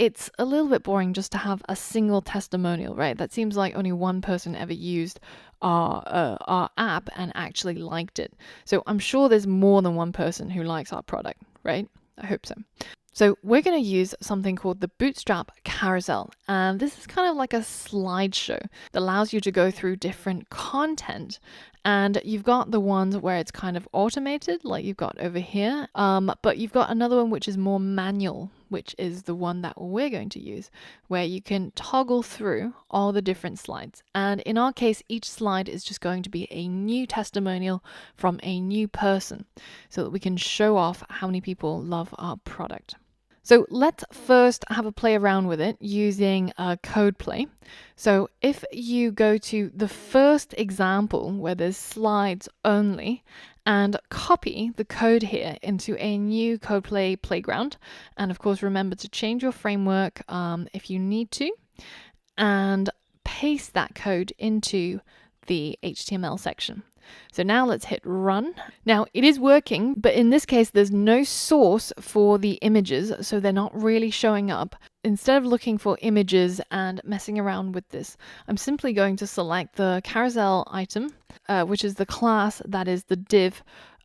it's a little bit boring just to have a single testimonial, right? That seems like only one person ever used our app and actually liked it. So I'm sure there's more than one person who likes our product, right? I hope so. So we're going to use something called the Bootstrap Carousel. And this is kind of like a slideshow that allows you to go through different content. And you've got the ones where it's kind of automated, like you've got over here. But you've got another one which is more manual, which is the one that we're going to use, where you can toggle through all the different slides. And in our case, each slide is just going to be a new testimonial from a new person so that we can show off how many people love our product. So let's first have a play around with it using code play. So if you go to the first example where there's slides only and copy the code here into a new code play playground, and of course remember to change your framework if you need to, and paste that code into the HTML section. So now let's hit run. Now it is working, but in this case, there's no source for the images, so they're not really showing up. Instead of looking for images and messing around with this, I'm simply going to select the carousel item, which is the class that is the div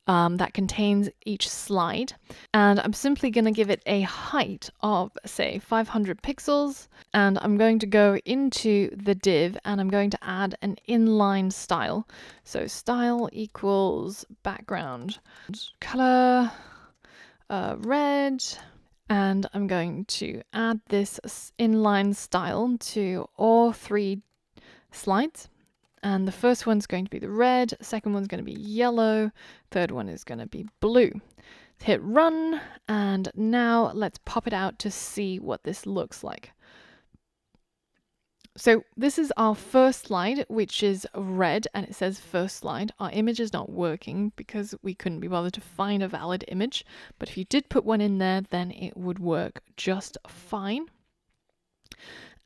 that contains each slide. And I'm simply going to give it a height of, say, 500 pixels. And I'm going to go into the div and I'm going to add an inline style. So style equals background color, red. And I'm going to add this inline style to all three slides. And the first one's going to be the red, second one's going to be yellow, third one is going to be blue. Hit run, and now let's pop it out to see what this looks like. So this is our first slide, which is red, and it says first slide. Our image is not working because we couldn't be bothered to find a valid image, but if you did put one in there, then it would work just fine.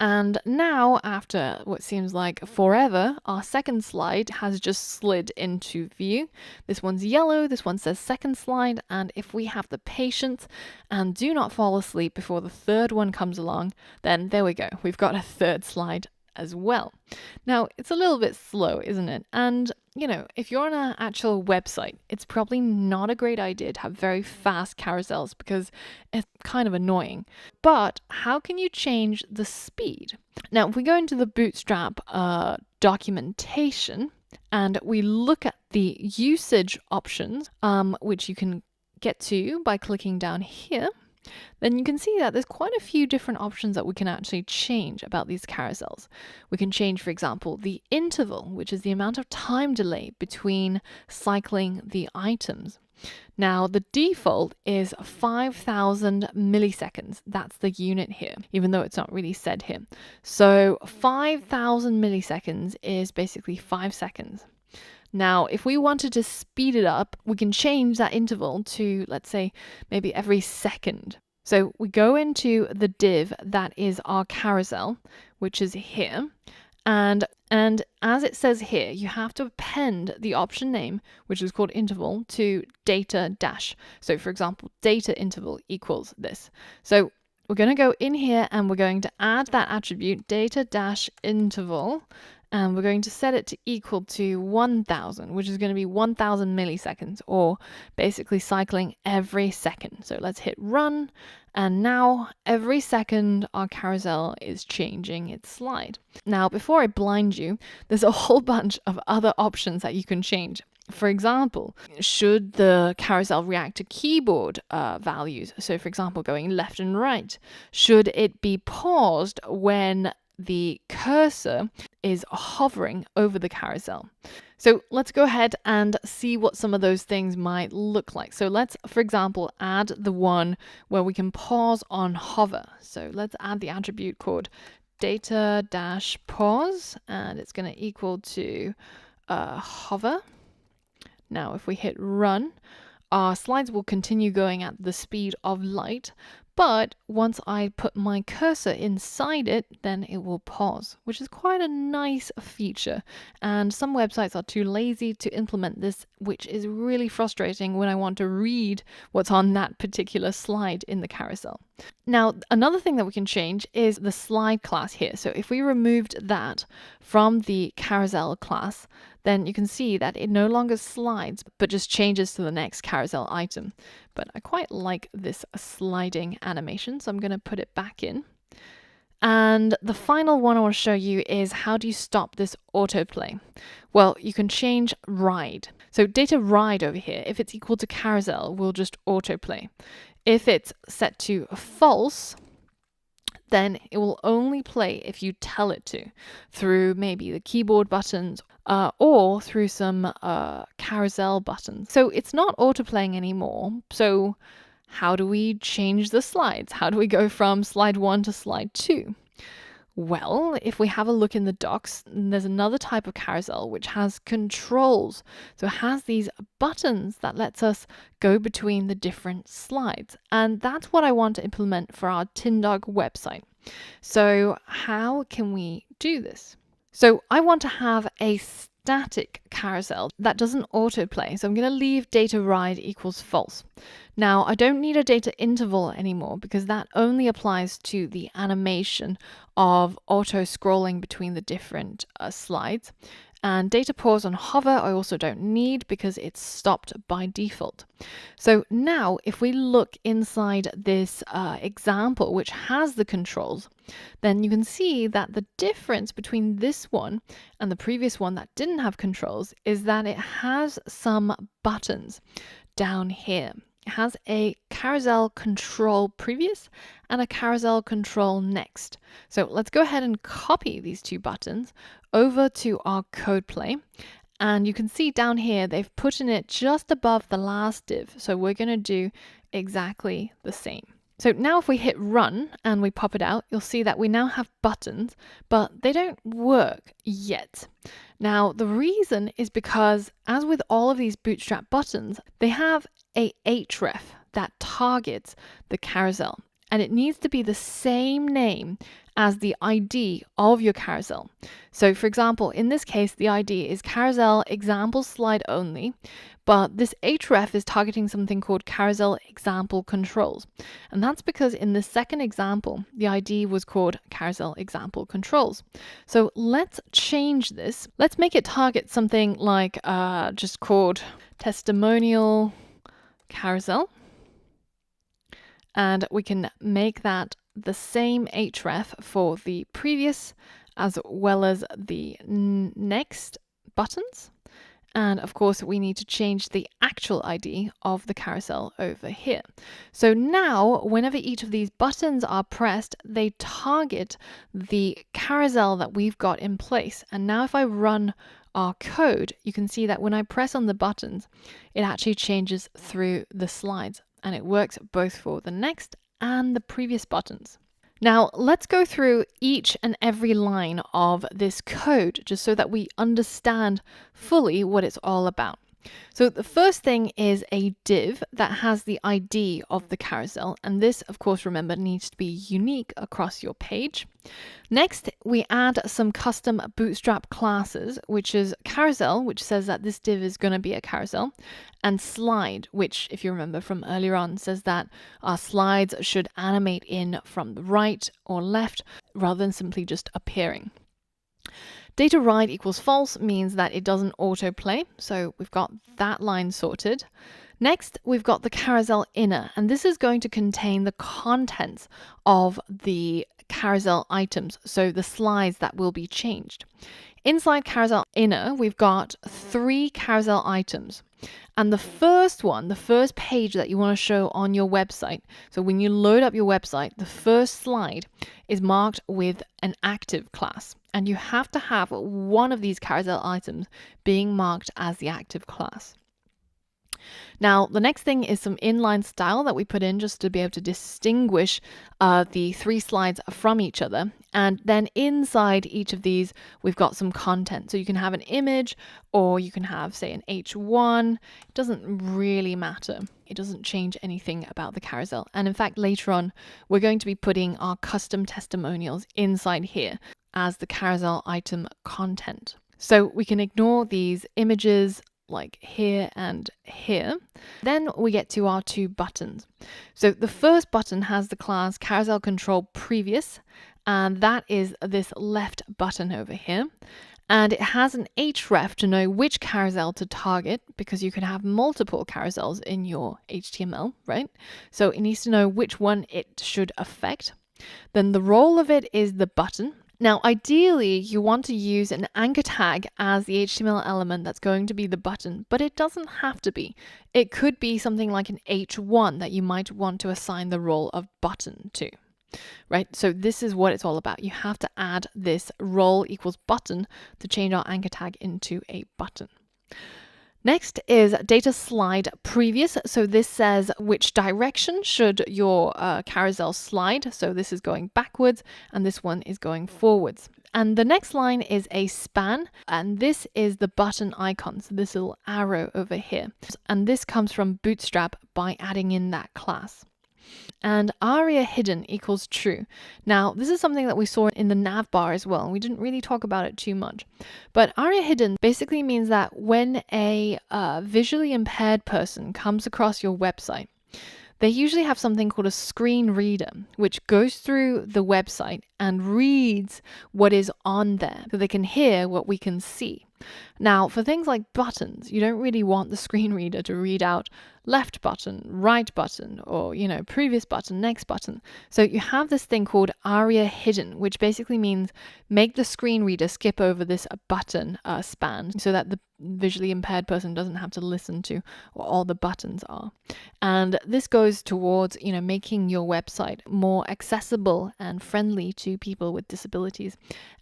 And now, after what seems like forever, our second slide has just slid into view. This one's yellow, this one says second slide, and if we have the patience and do not fall asleep before the third one comes along, then there we go. We've got a third slide as well. Now, it's a little bit slow, isn't it? And you know, if you're on an actual website, it's probably not a great idea to have very fast carousels because it's kind of annoying. But how can you change the speed? Now, if we go into the Bootstrap documentation and we look at the usage options, which you can get to by clicking down here, then you can see that there's quite a few different options that we can actually change about these carousels. We can change, for example, the interval, which is the amount of time delay between cycling the items. Now, the default is 5,000 milliseconds. That's the unit here, even though it's not really said here. So 5,000 milliseconds is basically 5 seconds. Now, if we wanted to speed it up, we can change that interval to, let's say, maybe every second. So we go into the div that is our carousel, which is here. And as it says here, you have to append the option name, which is called interval, to data dash. So for example, data interval equals this. So we're going to go in here and we're going to add that attribute data dash interval. And we're going to set it to equal to 1,000, which is going to be 1,000 milliseconds, or basically cycling every second. So let's hit run. And now every second our carousel is changing its slide. Now, before I blind you, there's a whole bunch of other options that you can change. For example, should the carousel react to keyboard values? So for example, going left and right. Should it be paused when the cursor is hovering over the carousel? So let's go ahead and see what some of those things might look like. So let's, for example, add the one where we can pause on hover. So let's add the attribute called data dash pause, and it's going to equal to hover. Now, if we hit run, our slides will continue going at the speed of light, but once I put my cursor inside it, then it will pause, which is quite a nice feature. And some websites are too lazy to implement this, which is really frustrating when I want to read what's on that particular slide in the carousel. Now, another thing that we can change is the slide class here. So if we removed that from the carousel class, then you can see that it no longer slides, but just changes to the next carousel item. But I quite like this sliding animation, so I'm going to put it back in. And the final one I want to show you is how do you stop this autoplay? Well, you can change ride. So data ride over here, if it's equal to carousel, will just autoplay. If it's set to false, then it will only play if you tell it to, through maybe the keyboard buttons or through some carousel buttons. So it's not autoplaying anymore. So how do we change the slides? How do we go from slide 1 to slide 2? Well, if we have a look in the docs, there's another type of carousel which has controls. So it has these buttons that lets us go between the different slides. And that's what I want to implement for our Tindog website. So how can we do this? So I want to have a static carousel that doesn't autoplay. So I'm going to leave data ride equals false. Now I don't need a data interval anymore because that only applies to the animation of auto scrolling between the different slides. And data pause on hover I also don't need because it's stopped by default. So now if we look inside this example which has the controls, then you can see that the difference between this one and the previous one that didn't have controls is that it has some buttons down here. It has a carousel control previous and a carousel control next. So let's go ahead and copy these two buttons over to our code play. And you can see down here, they've put in it just above the last div. So we're going to do exactly the same. So now if we hit run and we pop it out, you'll see that we now have buttons, but they don't work yet. Now, the reason is because as with all of these Bootstrap buttons, they have a href that targets the carousel, and it needs to be the same name as the ID of your carousel. So for example, in this case, the ID is carousel example slide only, but this href is targeting something called carousel example controls. And that's because in the second example, the ID was called carousel example controls. So let's change this. Let's make it target something like just called testimonial carousel. And we can make that the same href for the previous as well as the next buttons. And of course, we need to change the actual ID of the carousel over here. So now, whenever each of these buttons are pressed, they target the carousel that we've got in place. And now if I run our code, you can see that when I press on the buttons, it actually changes through the slides. And it works both for the next and the previous buttons. Now, let's go through each and every line of this code just so that we understand fully what it's all about. So the first thing is a div that has the ID of the carousel. And this, of course, remember, needs to be unique across your page. Next, we add some custom Bootstrap classes, which is carousel, which says that this div is going to be a carousel, and slide, which, if you remember from earlier on, says that our slides should animate in from the right or left rather than simply just appearing. Data ride equals false means that it doesn't autoplay, so we've got that line sorted. Next, we've got the carousel inner, and this is going to contain the contents of the carousel items, so the slides that will be changed. Inside carousel inner, we've got 3 carousel items. And the first one, the first page that you want to show on your website, so when you load up your website, the first slide is marked with an active class. And you have to have one of these carousel items being marked as the active class. Now, the next thing is some inline style that we put in just to be able to distinguish the 3 slides from each other. And then inside each of these, we've got some content. So you can have an image or you can have, say, an H1. It doesn't really matter. It doesn't change anything about the carousel. And in fact, later on, we're going to be putting our custom testimonials inside here as the carousel item content. So we can ignore these images, like here and here. Then we get to our two buttons. So the first button has the class Carousel Control Previous, and that is this left button over here. And it has an href to know which carousel to target, because you can have multiple carousels in your HTML, right? So it needs to know which one it should affect. Then the role of it is the button. Now, ideally, you want to use an anchor tag as the HTML element that's going to be the button, but it doesn't have to be. It could be something like an h1 that you might want to assign the role of button to. Right? So this is what it's all about. You have to add this role equals button to change our anchor tag into a button. Next is data slide previous. So this says which direction should your carousel slide. So this is going backwards and this one is going forwards. And the next line is a span, and this is the button icon. So this little arrow over here. And this comes from Bootstrap by adding in that class. And aria hidden equals true. Now, this is something that we saw in the nav bar as well, and we didn't really talk about it too much. But aria hidden basically means that when a visually impaired person comes across your website, they usually have something called a screen reader, which goes through the website and reads what is on there so they can hear what we can see. Now, for things like buttons, you don't really want the screen reader to read out left button, right button, or, previous button, next button. So you have this thing called aria hidden, which basically means make the screen reader skip over this button span so that the visually impaired person doesn't have to listen to what all the buttons are. And this goes towards, making your website more accessible and friendly to people with disabilities.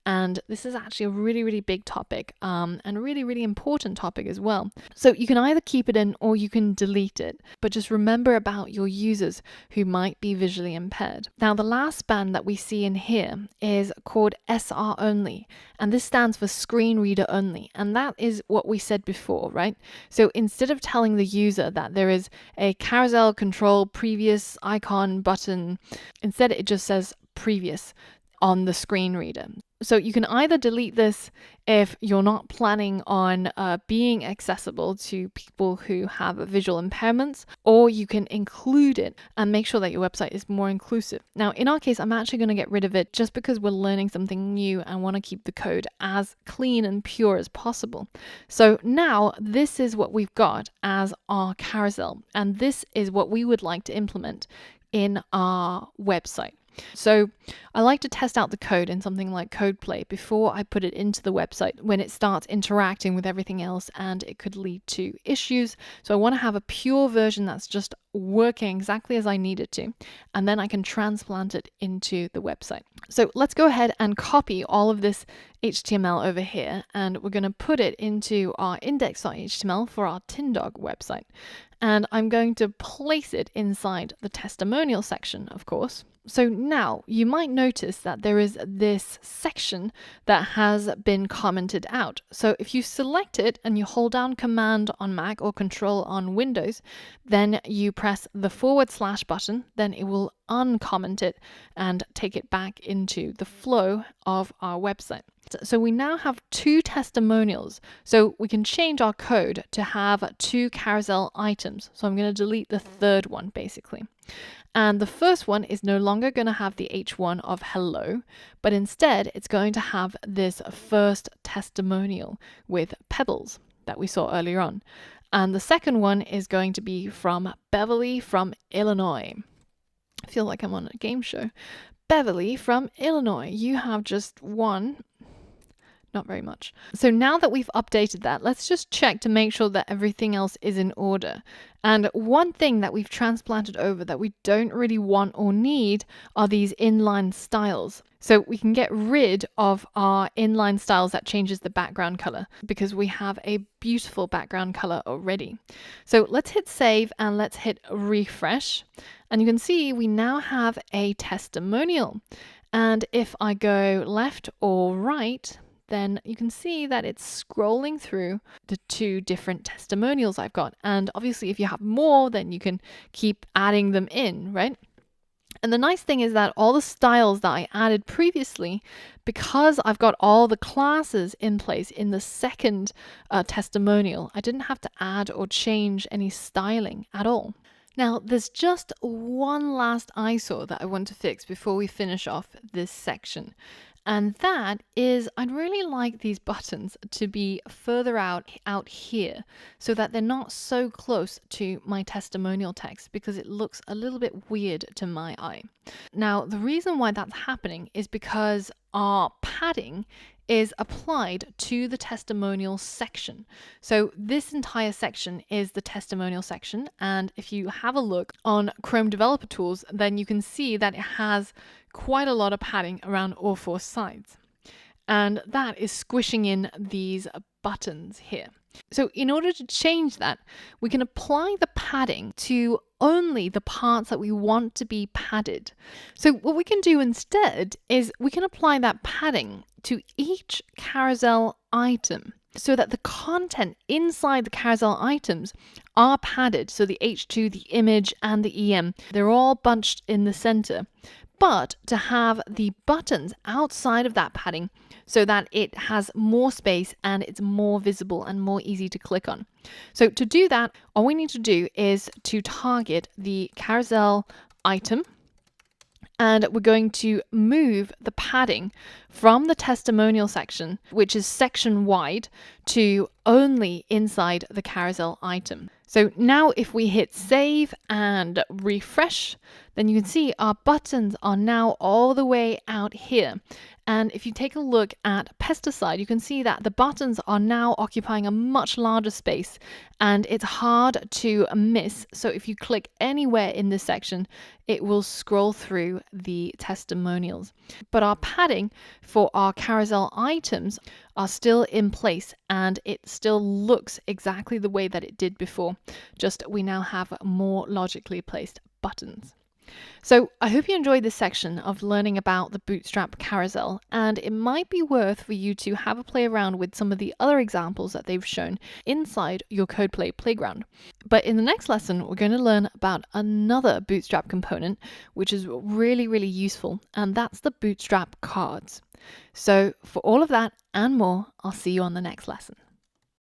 And this is actually a really, really big topic and a really, really important topic as well. So you can either keep it in or you can delete it, but just remember about your users who might be visually impaired. Now, the last span that we see in here is called SR only, and this stands for screen reader only. And that is what we said before, right? So instead of telling the user that there is a carousel control previous icon button, instead it just says previous on the screen reader. So you can either delete this if you're not planning on being accessible to people who have visual impairments, or you can include it and make sure that your website is more inclusive. Now, in our case, I'm actually going to get rid of it just because we're learning something new and want to keep the code as clean and pure as possible. So now this is what we've got as our carousel, and this is what we would like to implement in our website. So I like to test out the code in something like CodePlay before I put it into the website when it starts interacting with everything else, and it could lead to issues. So I want to have a pure version that's just working exactly as I need it to, and then I can transplant it into the website. So let's go ahead and copy all of this HTML over here, and we're going to put it into our index.html for our Tindog website. And I'm going to place it inside the testimonial section, of course. So now you might notice that there is this section that has been commented out. So if you select it and you hold down Command on Mac or Control on Windows, then you press the / button, then it will uncomment it and take it back into the flow of our website. So we now have two testimonials. So we can change our code to have two carousel items. So I'm going to delete the third one basically. And the first one is no longer going to have the H1 of hello, but instead it's going to have this first testimonial with pebbles that we saw earlier on. And the second one is going to be from Beverly from Illinois. I feel like I'm on a game show. Beverly from Illinois, you have just won. Not very much. So now that we've updated that, let's just check to make sure that everything else is in order. And one thing that we've transplanted over that we don't really want or need are these inline styles. So we can get rid of our inline styles that changes the background color because we have a beautiful background color already. So let's hit save and let's hit refresh. And you can see we now have a testimonial. And if I go left or right, then you can see that it's scrolling through the two different testimonials I've got. And obviously, if you have more, then you can keep adding them in, right? And the nice thing is that all the styles that I added previously, because I've got all the classes in place in the second testimonial, I didn't have to add or change any styling at all. Now, there's just one last eyesore that I want to fix before we finish off this section. And that is, I'd really like these buttons to be further out here so that they're not so close to my testimonial text, because it looks a little bit weird to my eye. Now, the reason why that's happening is because our padding is applied to the testimonial section. So this entire section is the testimonial section, and if you have a look on Chrome Developer Tools, then you can see that it has quite a lot of padding around all four sides. And that is squishing in these buttons here. So in order to change that, we can apply the padding to only the parts that we want to be padded. So what we can do instead is we can apply that padding to each carousel item so that the content inside the carousel items are padded. So the H2, the image, and the EM, they're all bunched in the center. But to have the buttons outside of that padding so that it has more space and it's more visible and more easy to click on. So to do that, all we need to do is to target the carousel item, and we're going to move the padding from the testimonial section, which is section wide, to only inside the carousel item. So now if we hit save and refresh, then you can see our buttons are now all the way out here. And if you take a look at pesticide, you can see that the buttons are now occupying a much larger space and it's hard to miss. So if you click anywhere in this section, it will scroll through the testimonials. But our padding for our carousel items are still in place and it still looks exactly the way that it did before, just we now have more logically placed buttons. So I hope you enjoyed this section of learning about the Bootstrap carousel, and it might be worth for you to have a play around with some of the other examples that they've shown inside your CodePlay playground. But in the next lesson, we're going to learn about another Bootstrap component, which is really, really useful, and that's the Bootstrap cards. So for all of that and more, I'll see you on the next lesson.